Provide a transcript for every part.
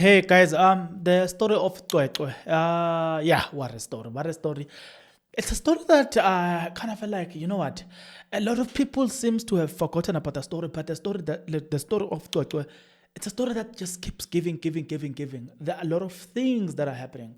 Hey guys, the story of Cwecwe. Yeah, what a story! What a story! It's a story that kind of feel like, you know what, a lot of people seems to have forgotten about the story, but the story of Cwecwe, it's a story that just keeps giving. There are a lot of things that are happening.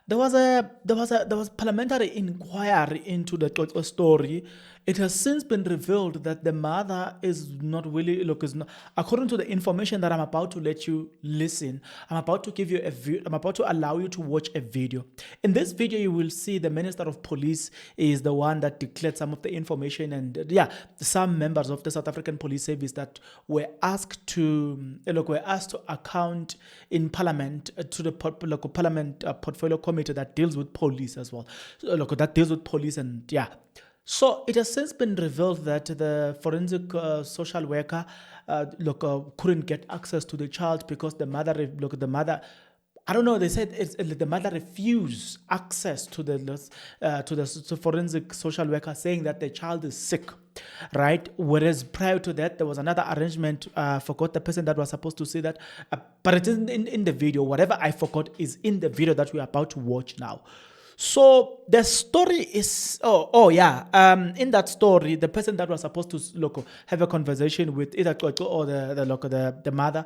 There was parliamentary inquiry into the Cwecwe story. It has since been revealed that the mother is not really look is not, according to the information that I'm about to let you listen. I'm about to give you I'm about to allow you to watch a video. In this video, you will see the Minister of Police is the one that declared some of the information, and yeah, some members of the South African Police Service that were asked to account in Parliament to the Parliament Portfolio Committee that deals with police as well. So, that deals with police, and yeah. So it has since been revealed that the forensic social worker couldn't get access to the child because the mother, I don't know. They said the mother refused access to the forensic social worker, saying that the child is sick, right? Whereas prior to that, there was another arrangement. I forgot the person that was supposed to say that, but it isn't in the video. Whatever I forgot is in the video that we are about to watch now. So the story is yeah. In that story, the person that was supposed to have a conversation with either Cwecwe or the mother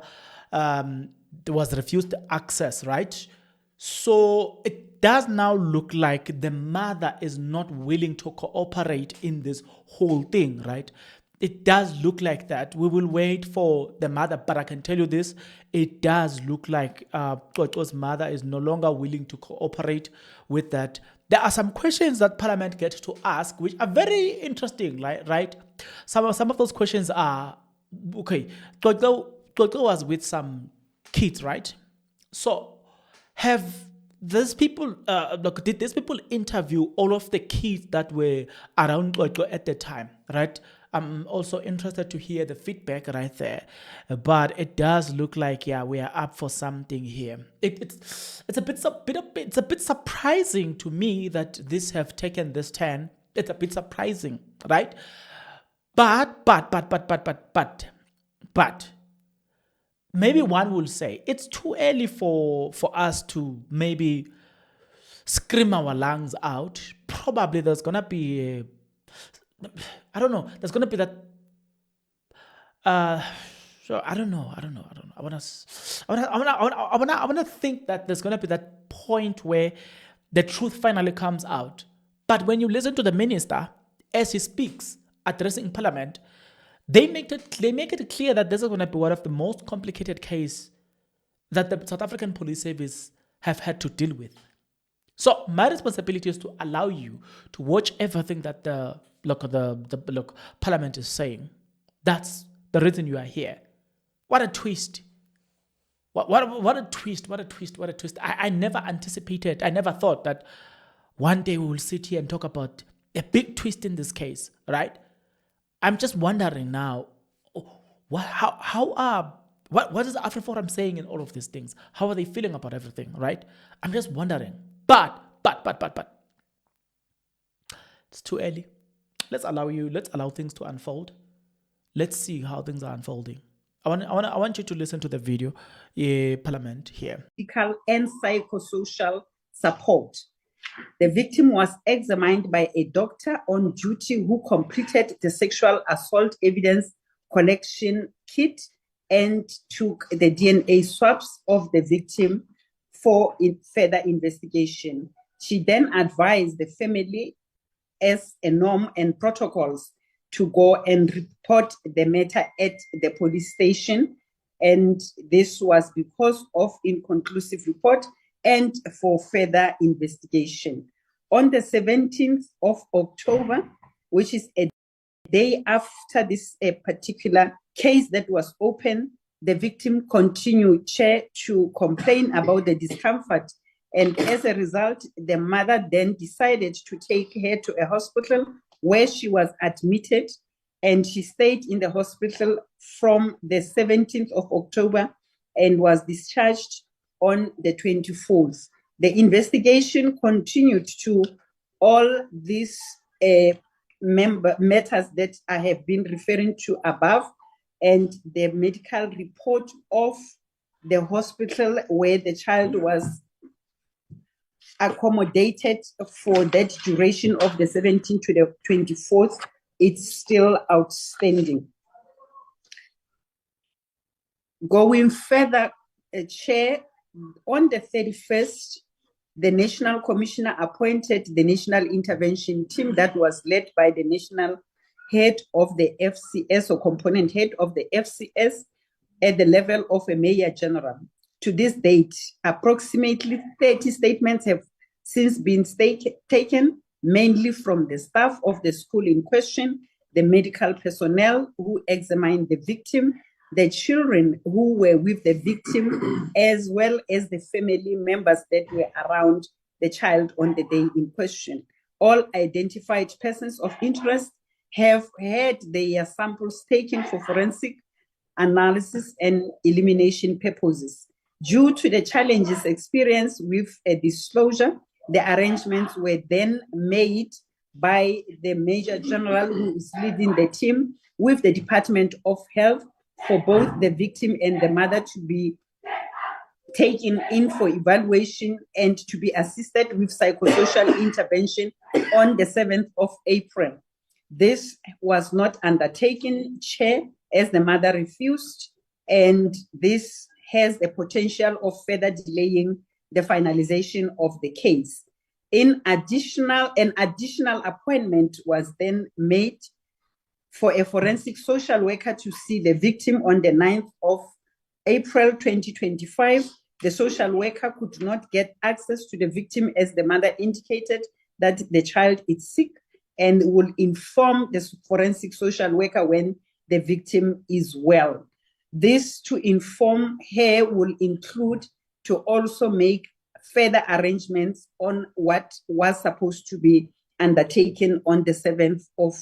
was refused access, right? So it does now look like the mother is not willing to cooperate in this whole thing, right? It does look like that. We will wait for the mother, but I can tell you this: it does look like Cwecwe's mother is no longer willing to cooperate with that. There are some questions that Parliament gets to ask, which are very interesting, right? Some of those questions are okay. Cwecwe was with some kids, right? So, have did these people interview all of the kids that were around Cwecwe at the time, right? I'm also interested to hear the feedback right there, but it does look like, yeah, we are up for something here. It's a bit surprising to me that this have taken this turn. It's a bit surprising, right? But maybe one will say it's too early for us to maybe scream our lungs out. Probably there's gonna be I don't know. There's gonna be that. Uh, so I don't know. I wanna think that there's gonna be that point where the truth finally comes out. But when you listen to the minister as he speaks, addressing Parliament, they make it clear that this is gonna be one of the most complicated case that the South African Police Service have had to deal with. So my responsibility is to allow you to watch everything that the Parliament is saying. That's the reason you are here. What a twist! What a twist! What a twist! What a twist! I never anticipated. I never thought that one day we will sit here and talk about a big twist in this case, right? I'm just wondering now, what is the AfriForum saying in all of these things? How are they feeling about everything, right? I'm just wondering. But it's too early. Let's allow things to unfold. Let's see how things are unfolding. I want you to listen to the video, Parliament here. Medical and psychosocial support. The victim was examined by a doctor on duty who completed the sexual assault evidence collection kit and took the DNA swabs of the victim for further investigation. She then advised the family as a norm and protocols to go and report the matter at the police station. And this was because of inconclusive report and for further investigation. On the 17th of October, which is a day after this particular case that was open, the victim continued to complain about the discomfort. And as a result, the mother then decided to take her to a hospital where she was admitted, and she stayed in the hospital from the 17th of October and was discharged on the 24th. The investigation continued to all these matters that I have been referring to above, and the medical report of the hospital where the child was accommodated for that duration of the 17th to the 24th, it's still outstanding. Going further, Chair, on the 31st, the National Commissioner appointed the National Intervention Team that was led by the National Head of the FCS, or Component Head of the FCS, at the level of a Mayor General. To this date, approximately 30 statements have since been taken, mainly from the staff of the school in question, the medical personnel who examined the victim, the children who were with the victim, as well as the family members that were around the child on the day in question. All identified persons of interest have had their samples taken for forensic analysis and elimination purposes. Due to the challenges experienced with a disclosure, the arrangements were then made by the Major General who is leading the team with the Department of Health for both the victim and the mother to be taken in for evaluation and to be assisted with psychosocial intervention on the 7th of April. This was not undertaken, Chair, as the mother refused, and this has the potential of further delaying the finalization of the case. An additional appointment was then made for a forensic social worker to see the victim on the 9th of April 2025. The social worker could not get access to the victim as the mother indicated that the child is sick and will inform the forensic social worker when the victim is well. This to inform her will include to also make further arrangements on what was supposed to be undertaken on the 7th of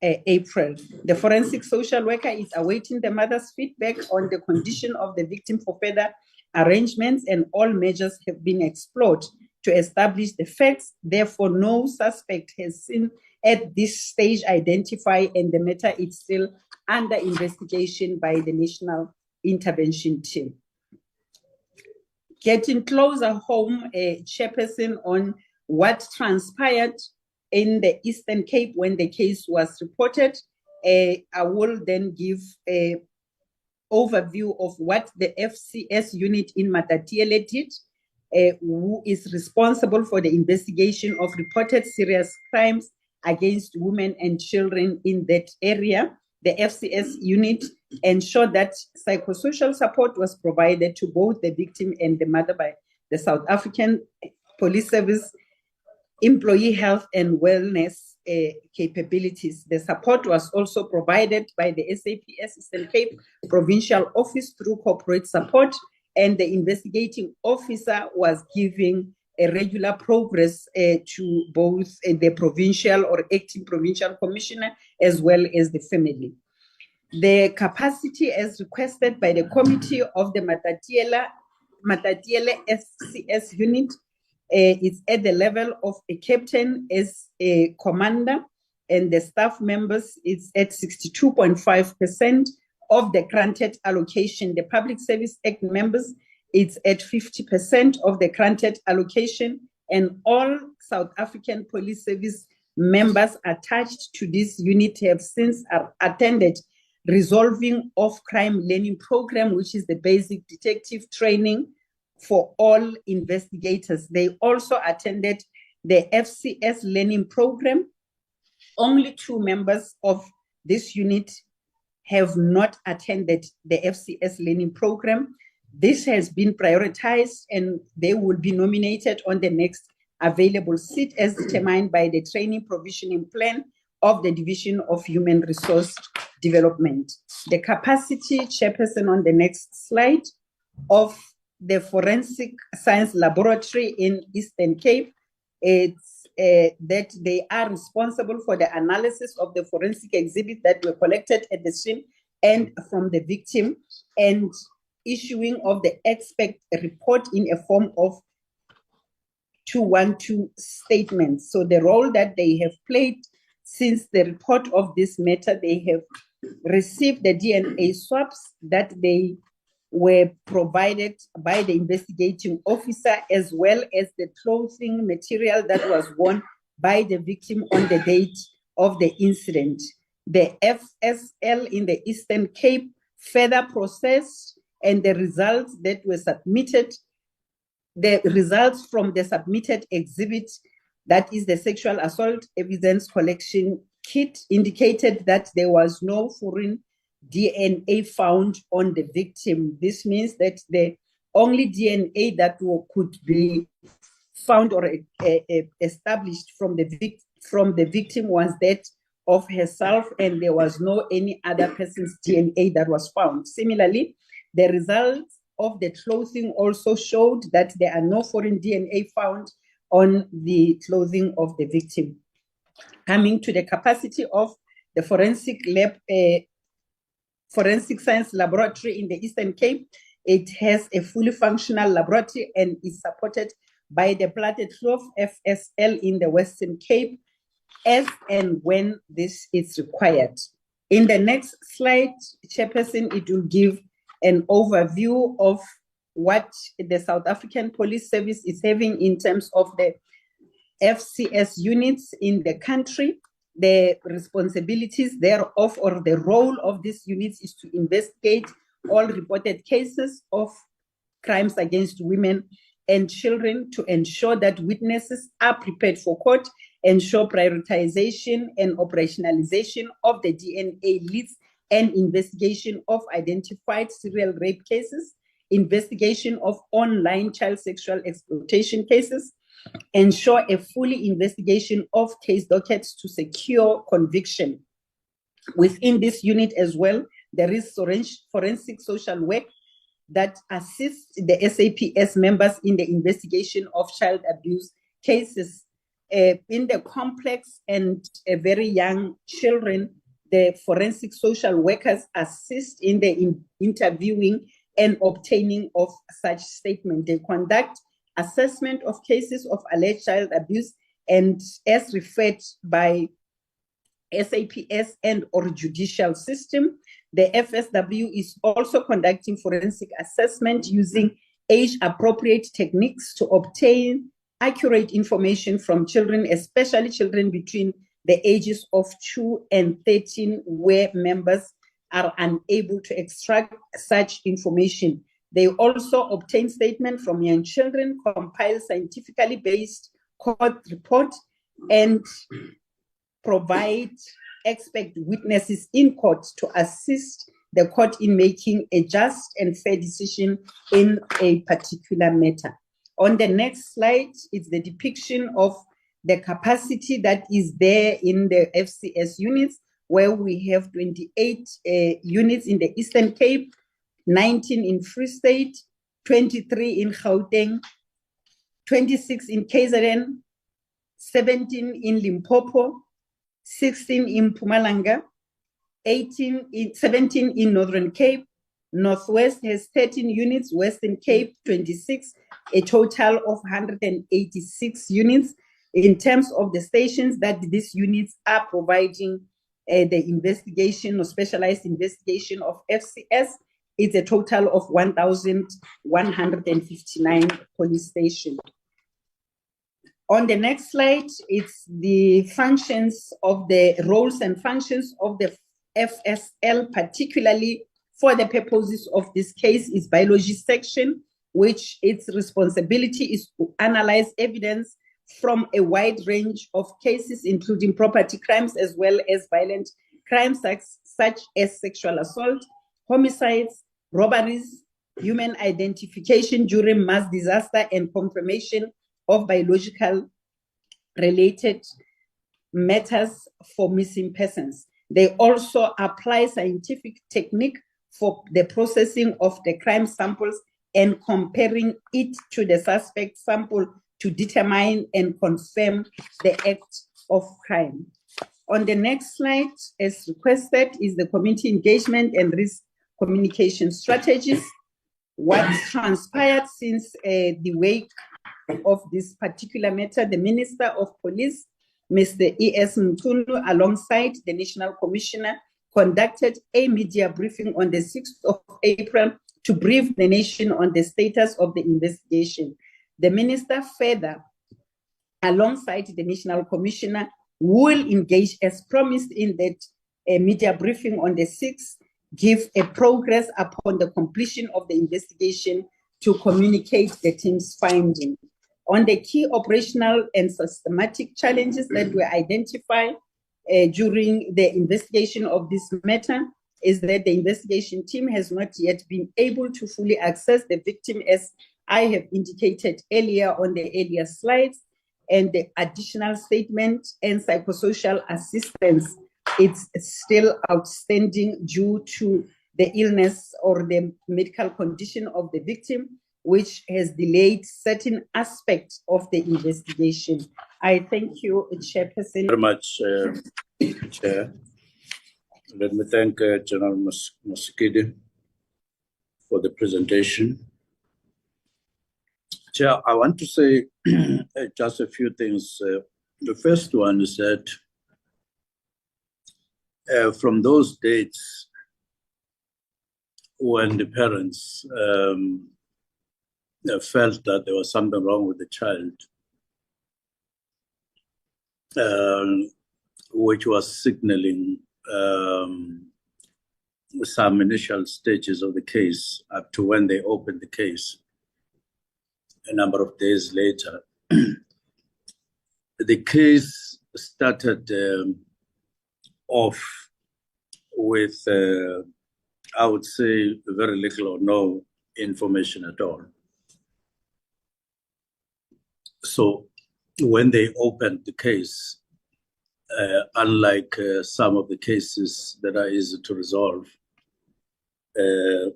April. The forensic social worker is awaiting the mother's feedback on the condition of the victim for further arrangements, and all measures have been explored to establish the facts. Therefore, no suspect has been at this stage identified, and the matter is still under investigation by the National Intervention Team. Getting closer home, Chairperson, on what transpired in the Eastern Cape when the case was reported, I will then give an overview of what the FCS unit in Matatiele did, who is responsible for the investigation of reported serious crimes against women and children in that area. The FCS unit ensured that psychosocial support was provided to both the victim and the mother by the South African Police Service employee health and wellness capabilities. The support was also provided by the SAPS Eastern Cape Provincial Office through corporate support, and the investigating officer was giving a regular progress to both the provincial or acting provincial commissioner as well as the family. The capacity as requested by the committee of the Matatiele FCS unit is at the level of a captain as a commander, and the staff members is at 62.5% of the granted allocation. The Public Service Act members, it's at 50% of the granted allocation, and all South African Police Service members attached to this unit have since attended Resolving of Crime Learning Program, which is the basic detective training for all investigators. They also attended the FCS Learning Program. Only 2 members of this unit have not attended the FCS Learning Program. This has been prioritized, and they will be nominated on the next available seat as determined by the training provisioning plan of the Division of Human Resource Development. The capacity, Chairperson, on the next slide, of the Forensic Science Laboratory in Eastern Cape, it's that they are responsible for the analysis of the forensic exhibits that were collected at the scene and from the victim, and issuing of the expert report in a form of 212 statements. So the role that they have played since the report of this matter, they have received the DNA swabs that they were provided by the investigating officer, as well as the clothing material that was worn by the victim on the date of the incident. The FSL in the Eastern Cape further processed, and the results that were submitted, the results from the submitted exhibit, that is the sexual assault evidence collection kit, indicated that there was no foreign DNA found on the victim. This means that the only DNA that could be found or established from the victim was that of herself, and there was no any other person's DNA that was found. Similarly, the results of the clothing also showed that there are no foreign DNA found on the clothing of the victim. Coming to the capacity of the forensic science laboratory in the Eastern Cape, it has a fully functional laboratory and is supported by the Platted Cloth FSL in the Western Cape, as and when this is required. In the next slide, Chairperson, it will give an overview of what the South African Police Service is having in terms of the FCS units in the country. The responsibilities thereof, or the role of these units, is to investigate all reported cases of crimes against women and children, to ensure that witnesses are prepared for court, ensure prioritization and operationalization of the DNA leads, and investigation of identified serial rape cases, investigation of online child sexual exploitation cases, ensure a fully investigation of case dockets to secure conviction. Within this unit as well, there is forensic social work that assists the SAPS members in the investigation of child abuse cases. In the complex and very young children, the forensic social workers assist in the interviewing and obtaining of such statement. They conduct assessment of cases of alleged child abuse, and as referred by SAPS and or judicial system, the FSW is also conducting forensic assessment using age-appropriate techniques to obtain accurate information from children, especially children between the ages of 2 and 13, where members are unable to extract such information. They also obtain statements from young children, compile scientifically based court report, and provide expert witnesses in court to assist the court in making a just and fair decision in a particular matter. On the next slide, it's the depiction of the capacity that is there in the FCS units, where we have 28 units in the Eastern Cape, 19 in Free State, 23 in Gauteng, 26 in KZN, 17 in Limpopo, 16 in Mpumalanga, 17 in Northern Cape. Northwest has 13 units, Western Cape 26, a total of 186 units. In terms of the stations that these units are providing the investigation or specialized investigation of FCS, it's a total of 1,159 police stations. On the next slide, it's the functions of the roles and functions of the FSL, particularly for the purposes of this case, is biology section, which its responsibility is to analyze evidence from a wide range of cases, including property crimes as well as violent crimes such as sexual assault, homicides, robberies, human identification during mass disaster, and confirmation of biological related matters for missing persons. They also apply scientific technique for the processing of the crime samples and comparing it to the suspect sample to determine and confirm the act of crime. On the next slide, as requested, is the community engagement and risk communication strategies. What transpired since the wake of this particular matter, the Minister of Police, Mr. E.S. Mtunu, alongside the National Commissioner, conducted a media briefing on the 6th of April to brief the nation on the status of the investigation. The minister further, alongside the National Commissioner, will engage as promised in that media briefing on the 6th, give a progress upon the completion of the investigation to communicate the team's finding. On the key operational and systematic challenges that were identified during the investigation of this matter, is that the investigation team has not yet been able to fully access the victim, as I have indicated earlier on the earlier slides, and the additional statement and psychosocial assistance, it's still outstanding due to the illness or the medical condition of the victim, which has delayed certain aspects of the investigation. I thank you, Chairperson. Very much, Chair. Let me thank General Musikidi for the presentation. Chair, I want to say just a few things. The first one is that from those dates when the parents felt that there was something wrong with the child, which was signaling some initial stages of the case up to when they opened the case a number of days later. The case started off with, I would say, very little or no information at all. So when they opened the case, unlike some of the cases that are easy to resolve, there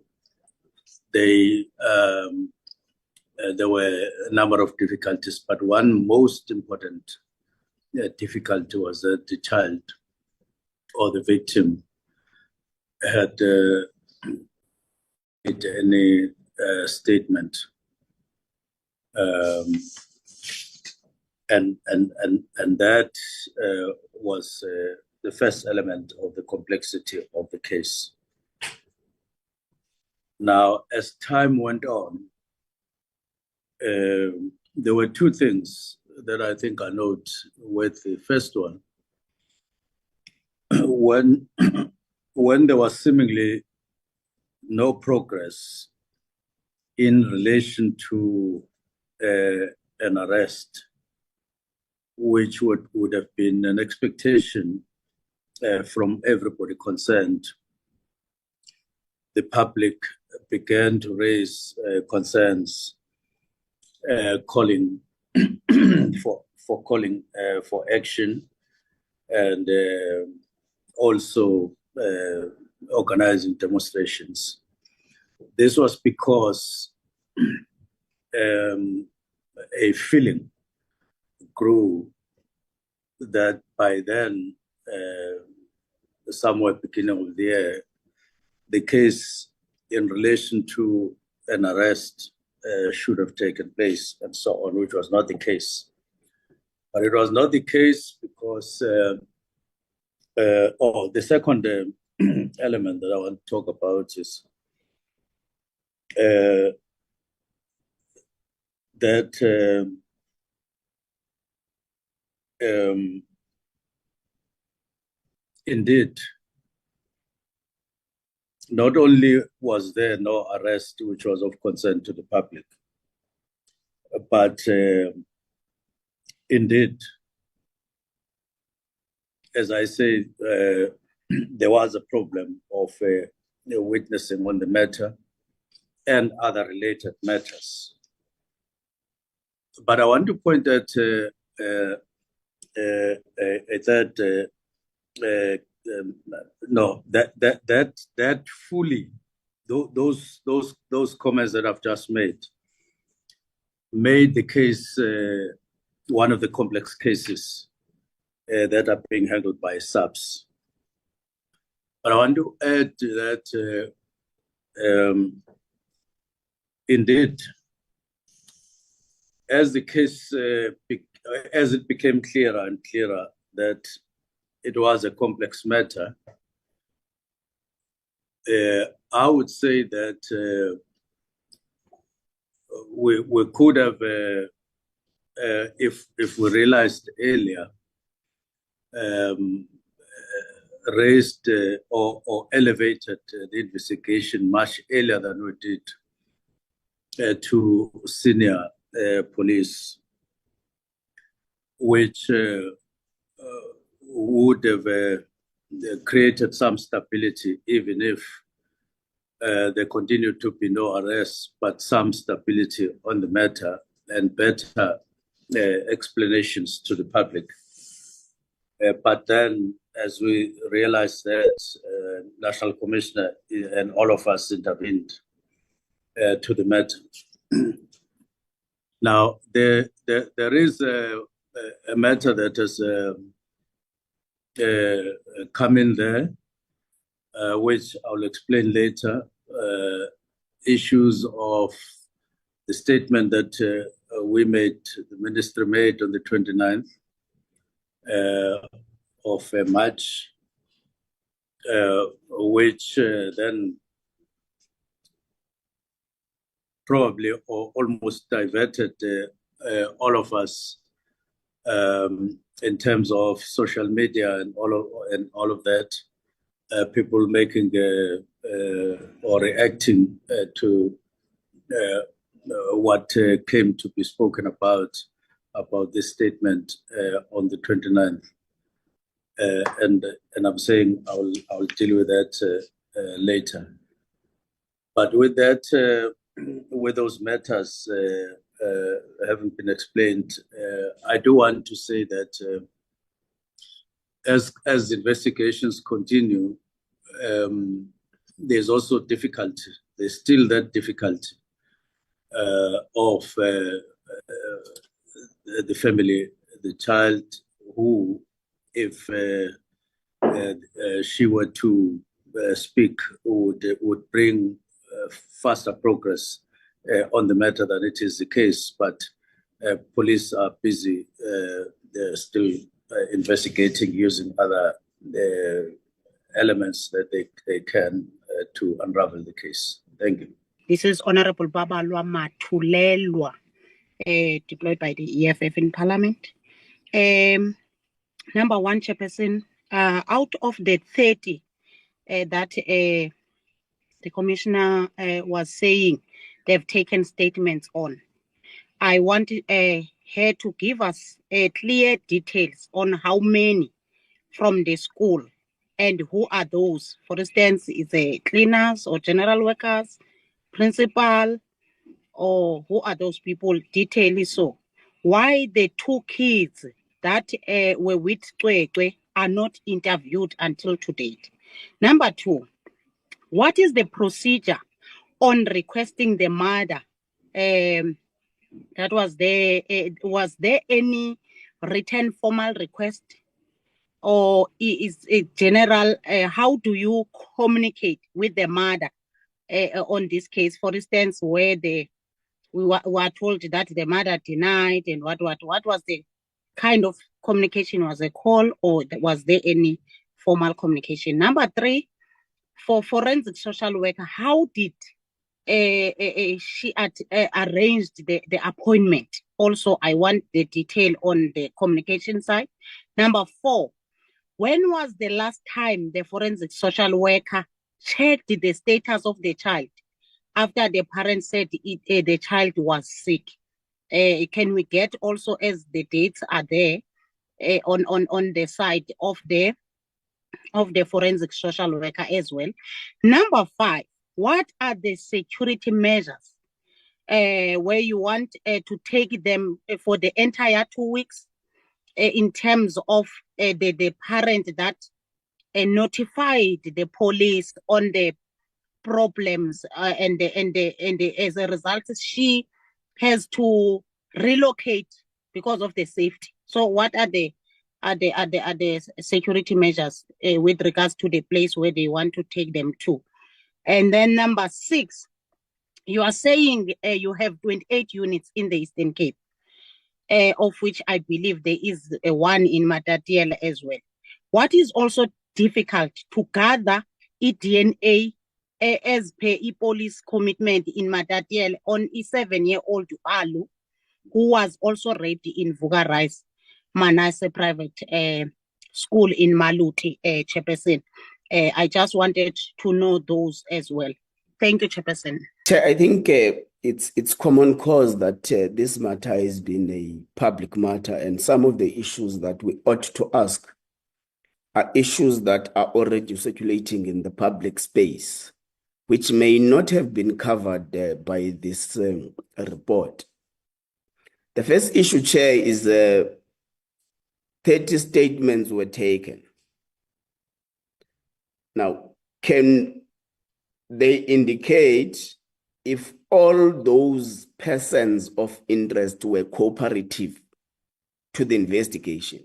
were a number of difficulties, but one most important difficulty was that the child or the victim had made any statement, and that was the first element of the complexity of the case. Now, as time went on, there were two things that I think are noteworthy. The first one, when there was seemingly no progress in relation to an arrest, which would have been an expectation from everybody concerned, the public began to raise concerns, calling for action, and also organizing demonstrations. This was because a feeling grew that by then, somewhere beginning of the year, the case in relation to an arrest should have taken place, and so on, which was not the case. But it was not the case because, the second element that I want to talk about is that indeed, not only was there no arrest, which was of concern to the public, but indeed, as I say, there was a problem of witnessing on the matter and other related matters. But I want to point out that fully, those comments that I've just made the case one of the complex cases that are being handled by subs. But I want to add that indeed, as the case as it became clearer and clearer that it was a complex matter, I would say that we could have, if we realized earlier, raised or elevated the investigation much earlier than we did to senior police, which would have created some stability, even if there continued to be no arrests, but some stability on the matter and better explanations to the public. But then, as we realized that National Commissioner and all of us intervened to the matter. Now, there is a matter that has come in there, which I'll explain later. Issues of the statement that the ministry made on the 29th of March, which then probably or almost diverted all of us in terms of social media and all of that. People making or reacting to what came to be spoken about this statement on the 29th. And I'm saying I'll deal with that later. But with that, with those matters having been explained, I do want to say that as investigations continue, there's also difficulty. There's still that difficulty of the family, the child who, if she were to speak, would bring faster progress on the matter than it is the case. But police are busy. They're still investigating using other elements that they can to unravel the case. Thank you. This is Honorable Babalwa Matulelwa, deployed by the EFF in Parliament. Number one, Chairperson, out of the 30 that the Commissioner was saying they've taken statements on, I want her to give us clear details on how many from the school and who are those. For instance, is it cleaners or general workers, principal, or who are those people? Detail so. Why the 2 kids that were with Cwecwe are not interviewed until to date? Number 2, what is the procedure on requesting the mother? That was there. Was there any written formal request, or is it general? How do you communicate with the mother on this case? For instance, where we were told that the mother denied, and what was the kind of communication? Was a call, or was there any formal communication? Number 3, for forensic social worker, how did she arranged the appointment? Also, I want the detail on the communication side. Number 4, when was the last time the forensic social worker checked the status of the child after the parents said the child was sick? Can we get also, as the dates are there on the side of the forensic social worker as well? Number 5, what are the security measures where you want to take them for the entire 2 weeks in terms of the parent that notified the police on the problems and as a result she has to relocate because of the safety? So what are the security measures with regards to the place where they want to take them to? And then number 6, you are saying you have 28 units in the Eastern Cape, of which I believe there is one in Matatiele as well. What is also difficult to gather DNA as per police commitment in Matatiele on a 7-year-old Alu, who was also raped in Vuga Rice, Manase private school in Maluti, Chairperson. I just wanted to know those as well. Thank you, Chairperson. I think it's common cause that this matter has been a public matter, and some of the issues that we ought to ask are issues that are already circulating in the public space, which may not have been covered by this report. The first issue, Chair, is 30 statements were taken. Now, can they indicate if all those persons of interest were cooperative to the investigation?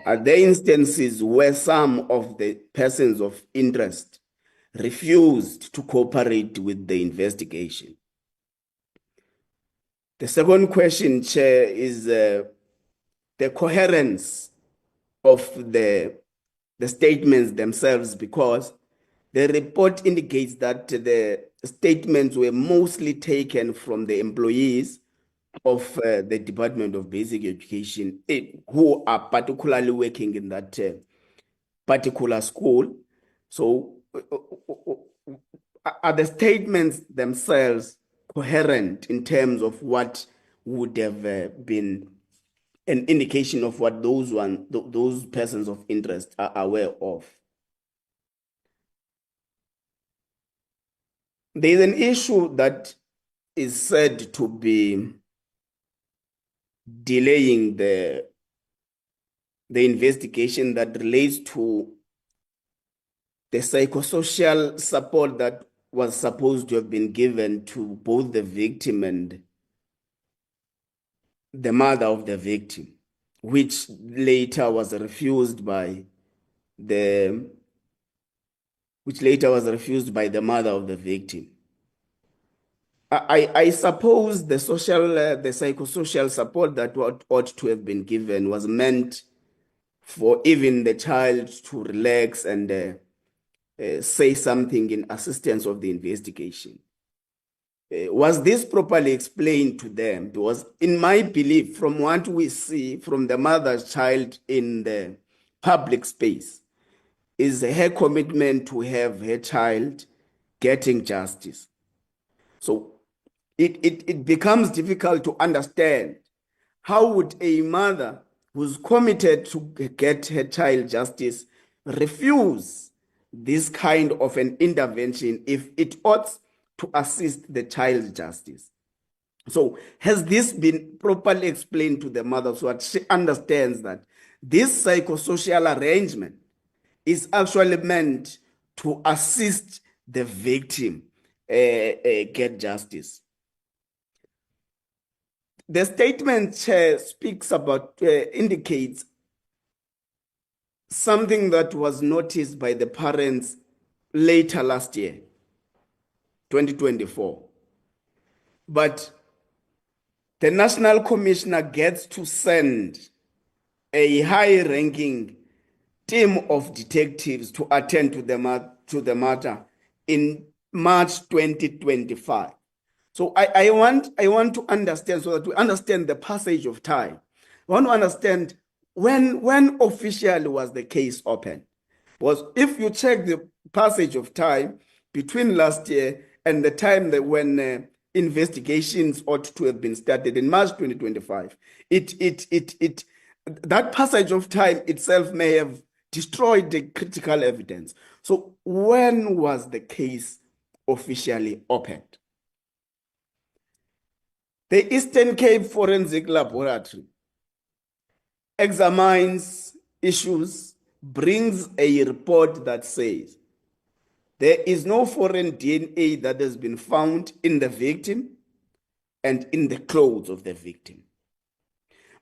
Are there instances where some of the persons of interest refused to cooperate with the investigation? The second question, Chair, is the coherence of the statements themselves, because the report indicates that the statements were mostly taken from the employees of the Department of Basic Education who are particularly working in that particular school. So are the statements themselves coherent in terms of what would have been an indication of what those persons of interest are aware of? There is an issue that is said to be delaying the investigation that relates to the psychosocial support that was supposed to have been given to both the victim and the mother of the victim, which later was refused by the mother of the victim. I suppose the psychosocial support that ought to have been given was meant for even the child to relax and say something in assistance of the investigation. Was this properly explained to them? Because in my belief, from what we see from the mother's child in the public space, is her commitment to have her child getting justice. So it becomes difficult to understand how would a mother who's committed to get her child justice refuse this kind of an intervention if it ought to assist the child's justice. So has this been properly explained to the mother so that she understands that this psychosocial arrangement is actually meant to assist the victim get justice? The statement speaks about, indicates something that was noticed by the parents later last year, 2024. But the National Commissioner gets to send a high-ranking team of detectives to attend to the matter in March 2025. So I want to understand, so that we understand the passage of time. I want to understand when officially was the case opened. Because if you check the passage of time between last year and the time that when investigations ought to have been started in March 2025, that passage of time itself may have destroyed the critical evidence. So when was the case officially opened? The Eastern Cape Forensic Laboratory examines issues, brings a report that says there is no foreign DNA that has been found in the victim and in the clothes of the victim.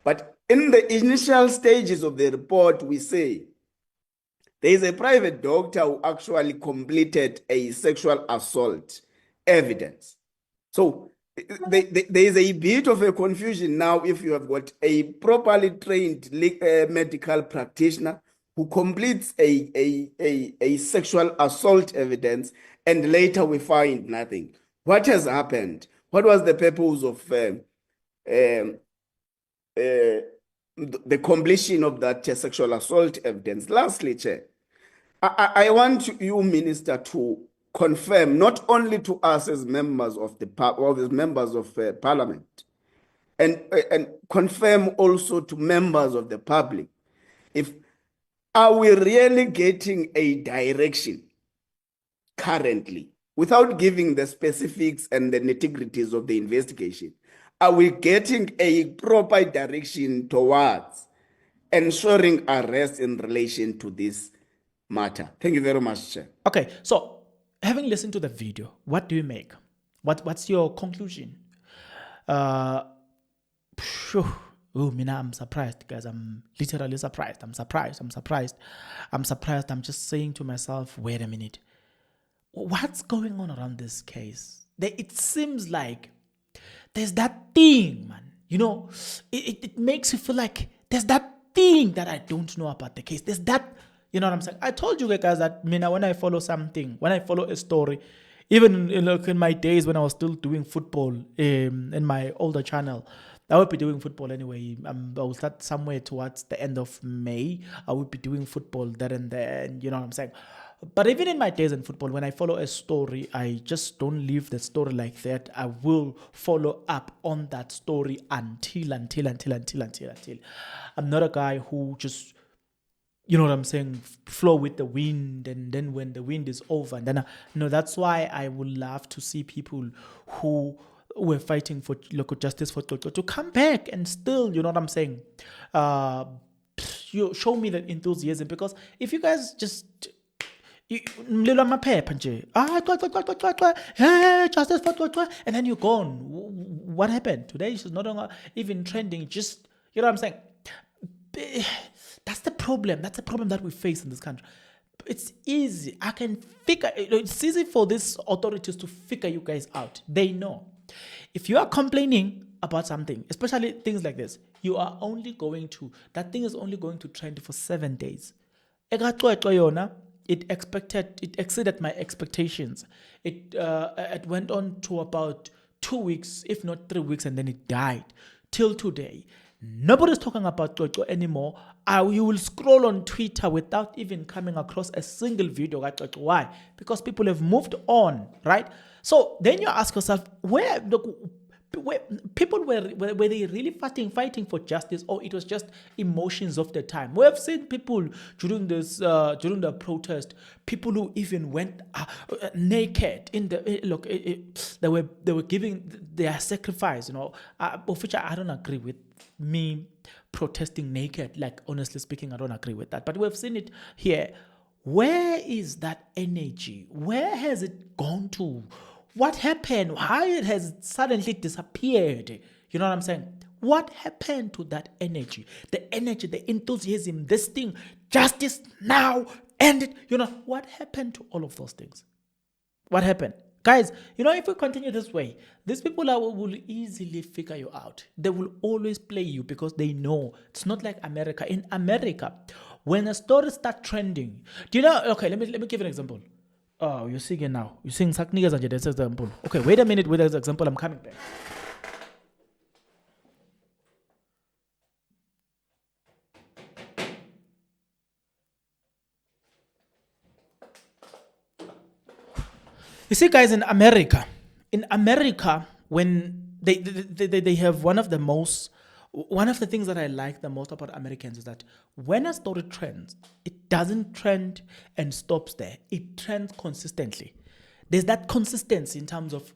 But in the initial stages of the report, we say there is a private doctor who actually completed a sexual assault evidence. So there is a bit of a confusion now if you have got a properly trained medical practitioner who completes a sexual assault evidence, and later we find nothing. What has happened? What was the purpose of the completion of that sexual assault evidence? Lastly, Chair, I want you, Minister, to confirm not only to us as members of Parliament, and confirm also to members of the public, if are we really getting a direction currently, without giving the specifics and the nitty-gritties of the investigation? Are we getting a proper direction towards ensuring arrest in relation to this matter? Thank you very much, Chair. Okay, so having listened to the video, what do you make? What's your conclusion? Mina, I'm surprised, guys. I'm literally surprised. I'm surprised. I'm just saying to myself, wait a minute. What's going on around this case? It seems like there's that thing, man. You know, it makes you feel like there's that thing that I don't know about the case. There's that, you know what I'm saying? I told you guys that, Mina, when I follow something, when I follow a story, even in my days when I was still doing football in my older channel, I would be doing football anyway. I will start somewhere towards the end of May. I would be doing football there and there, and you know what I'm saying? But even in my days in football, when I follow a story, I just don't leave the story like that. I will follow up on that story until. I'm not a guy who just, you know what I'm saying, flow with the wind, and then when the wind is over, and then that's why I would love to see people who were fighting for local justice for Cwecwe to come back and still, you know what I'm saying, you show me that enthusiasm. Because if you guys just justice for Cwecwe, and then you're gone, what happened? Today she's not even trending. Just, you know what I'm saying? That's the problem. That's the problem that we face in this country. It's easy. I can figure. It's easy for these authorities to figure you guys out. They know. If you are complaining about something, especially things like this, that thing is only going to trend for 7 days. It exceeded my expectations. It went on to about 2 weeks, if not 3 weeks, and then it died. Till today, nobody's talking about Cwecwe anymore. You will scroll on Twitter without even coming across a single video about Cwecwe. Why? Because people have moved on, right? So then you ask yourself, where people were they really fighting for justice, or it was just emotions of the time? We have seen people during the protest, people who even went naked in the they were giving their sacrifice, of which I don't agree with. Me protesting naked, like, honestly speaking, I don't agree with that. But we've seen it here. Where is that energy? Where has it gone to? What happened? Why it has suddenly disappeared? You know what I'm saying? What happened to that energy? The energy, the enthusiasm, this thing, justice now, end it. What happened to all of those things? What happened? Guys, if we continue this way, these people will easily figure you out. They will always play you because they know. It's not like America. In America, when a story starts trending, okay, let me give an example. Oh, you're seeing it now. You're seeing niggas and this example. Okay, wait a minute with this example. I'm coming back. You see, guys, in America, when they have one of the things that I like the most about Americans is that when a story trends, it doesn't trend and stops there. It trends consistently. There's that consistency in terms of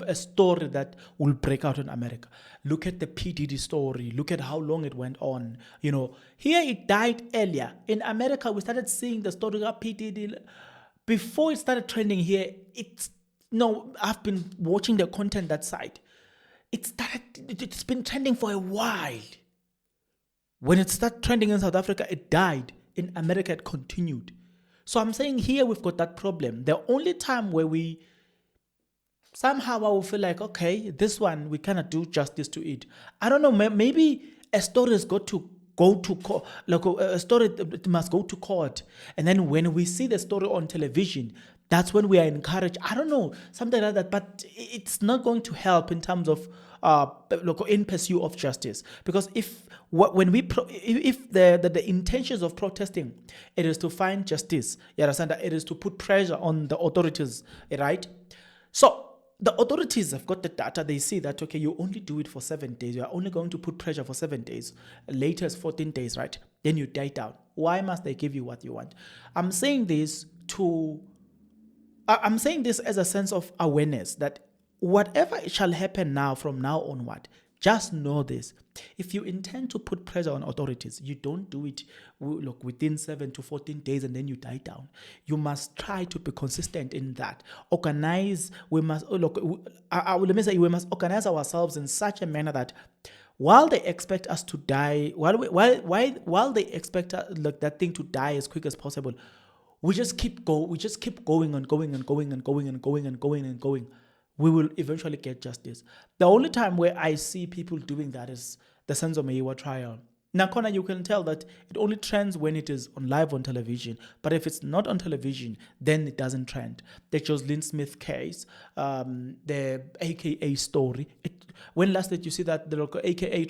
a story that will break out in America. Look at the P. Diddy story. Look at how long it went on. Here it died earlier. In America, we started seeing the story of P. Diddy. Before it started trending here, I've been watching the content that side. It's been trending for a while. When it started trending in South Africa, it died. In America, it continued. So I'm saying here we've got that problem. The only time where we somehow I will feel like, okay, this one, we cannot do justice to it. I don't know, maybe a story has got to go to court. Like a story it must go to court, and then when we see the story on television, that's when we are encouraged. I don't know, something like that, but it's not going to help in terms of in pursuit of justice. Because if the intentions of protesting, it is to find justice, you understand, that it is to put pressure on the authorities, right? So the authorities have got the data. They see that, okay, you only do it for 7 days. You are only going to put pressure for 7 days. Latest 14 days, right? Then you die down. Why must they give you what you want? I'm saying this as a sense of awareness that whatever shall happen now from now onward, just know this. If you intend to put pressure on authorities, you don't do it within 7 to 14 days and then you die down. You must try to be consistent in that. Organize. We must we must organize ourselves in such a manner that while they expect us to die, while they expect that thing to die as quick as possible, we just keep going and going and going and going and going and going and going. We will eventually get justice. The only time where I see people doing that is the Senzo Meyiwa trial. Now, Connor, you can tell that it only trends when it is live on television. But if it's not on television, then it doesn't trend. The Jocelyn Smith case, the AKA story. When last did you see that the local AKA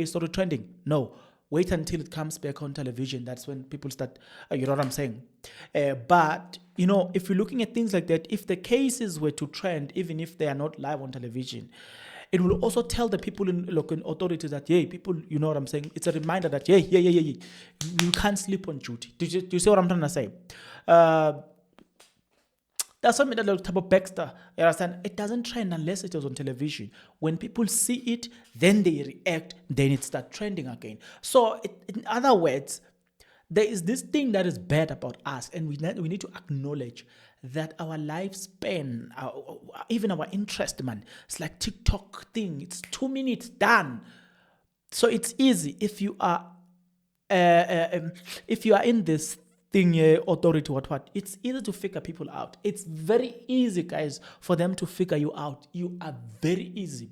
story trending? No. Wait until it comes back on television. That's when people start, you know what I'm saying? But, if you're looking at things like that, if the cases were to trend, even if they are not live on television, it will also tell the people in local authorities that, hey, people, you know what I'm saying? It's a reminder that, you can't sleep on duty. Do you see what I'm trying to say? That's something that little type of Baxter, you understand? It doesn't trend unless it is on television. When people see it, then they react, then it starts trending again. So, in other words, there is this thing that is bad about us, and we need to acknowledge that our lifespan, even our interest, man, it's like TikTok thing. It's 2 minutes done. So it's easy if you are in this thing, authority, what, it's easy to figure people out. It's very easy, guys, for them to figure you out. You are very easy.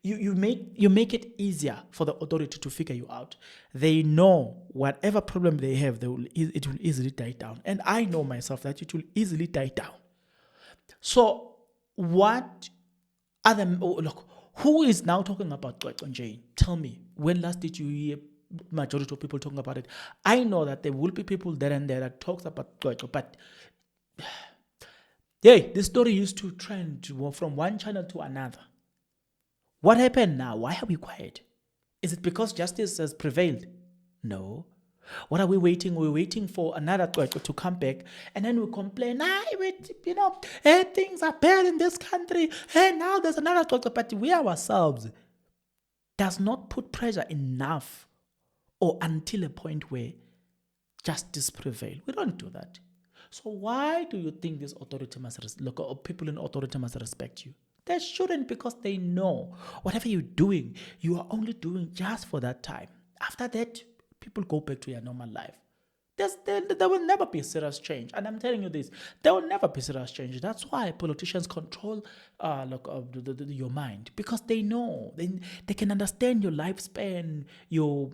You make it easier for the authority to figure you out. They know whatever problem they have, it will easily die down. And I know myself that it will easily die down. So what other who is now talking about Cwecwe? Tell me, when last did you hear majority of people talking about it? I know that there will be people there and there that talks about Cwecwe, but this story used to trend from one channel to another. What happened now? Why are we quiet? Is it because justice has prevailed? No. What are we waiting? We're waiting for another Cwecwe to come back, and then we complain, things are bad in this country, now there's another Cwecwe, but we ourselves does not put pressure enough or until a point where justice prevails. We don't do that. So why do you think this authority or people in authority must respect you? They shouldn't, because they know whatever you're doing, you are only doing just for that time. After that, people go back to their normal life. There will never be serious change. And I'm telling you this, there will never be serious change. That's why politicians control your mind, because they know, they can understand your lifespan, your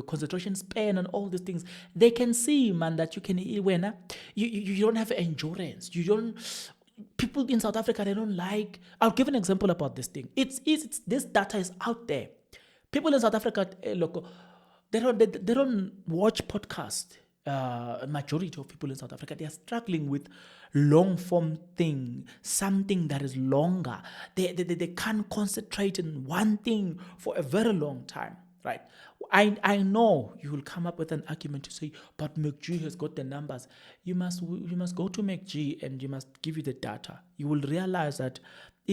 concentration span and all these things. They can see, man, that you don't have endurance. People in South Africa, they don't like. I'll give an example about this thing. It's this data is out there. People in South Africa, they don't watch podcasts. Majority of people in South Africa, they are struggling with long form thing, something that is longer. They can't concentrate in one thing for a very long time, right? I know you will come up with an argument to say, but McG has got the numbers. You must go to McG and you must give you the data. You will realize that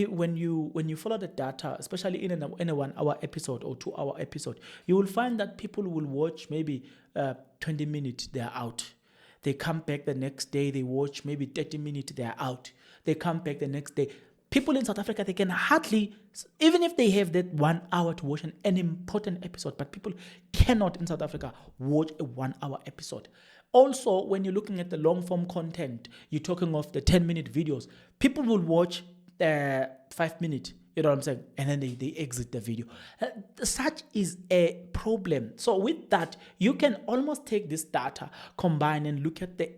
when you follow the data, especially in a 1 hour episode or 2 hour episode, you will find that people will watch maybe 20 minutes, they are out. They come back the next day, they watch maybe 30 minutes, they are out. They come back the next day. People in South Africa, they can hardly, even if they have that 1 hour to watch an important episode, but people cannot in South Africa watch a 1 hour episode. Also, when you're looking at the long form content, you're talking of the 10-minute videos, people will watch 5 minutes, You know what I'm saying? And then they exit the video. Such is a problem. So with that, you can almost take this data, combine and look at the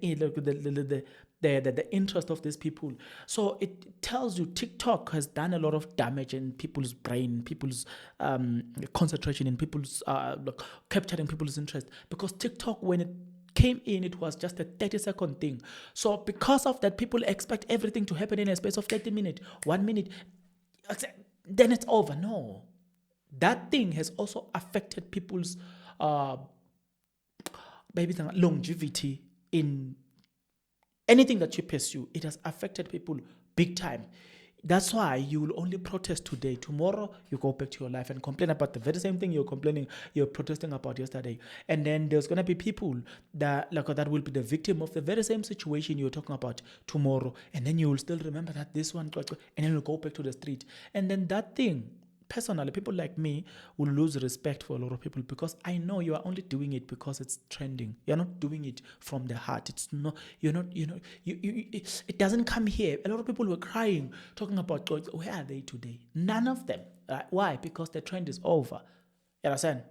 interest of these people. So it tells you TikTok has done a lot of damage in people's brain, people's concentration, in people's capturing people's interest. Because TikTok, when it came in, it was just a 30-second thing. So because of that, people expect everything to happen in a space of 30 minutes, 1 minute, then it's over. No. That thing has also affected people's maybe longevity in anything that you pursue. It has affected people big time. That's why you will only protest today. Tomorrow, you go back to your life and complain about the very same thing you're protesting about yesterday. And then there's going to be people that will be the victim of the very same situation you're talking about tomorrow. And then you will still remember that this one, and then you'll go back to the street. And then that thing, personally, people like me will lose respect for a lot of people, because I know you are only doing it because it's trending. You're not doing it from the heart. It's not. It doesn't come here. A lot of people were crying, talking about where are they today? None of them. Right? Why? Because the trend is over. You understand?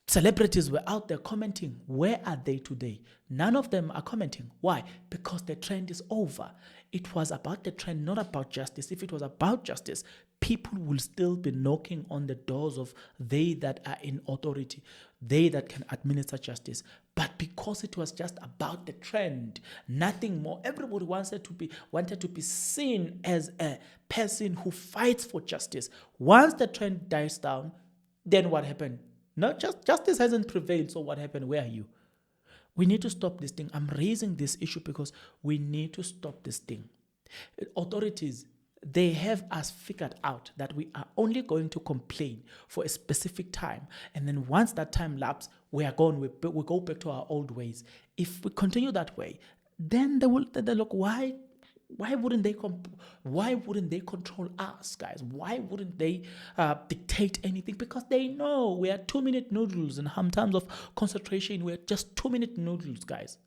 Celebrities were out there commenting. Where are they today? None of them are commenting. Why? Because the trend is over. It was about the trend, not about justice. If it was about justice, people will still be knocking on the doors of they that are in authority, they that can administer justice. But because it was just about the trend, nothing more, everybody wanted to be seen as a person who fights for justice. Once the trend dies down, then what happened? No, justice hasn't prevailed. So what happened? Where are you? We need to stop this thing. I'm raising this issue because we need to stop this thing. Authorities, they have us figured out that we are only going to complain for a specific time. And then once that time lapses, we are gone. We go back to our old ways. If we continue that way, then they look, why wouldn't they control us, guys? Why wouldn't they dictate anything? Because they know we are 2-minute noodles, and in terms of concentration, we're just 2-minute noodles, guys.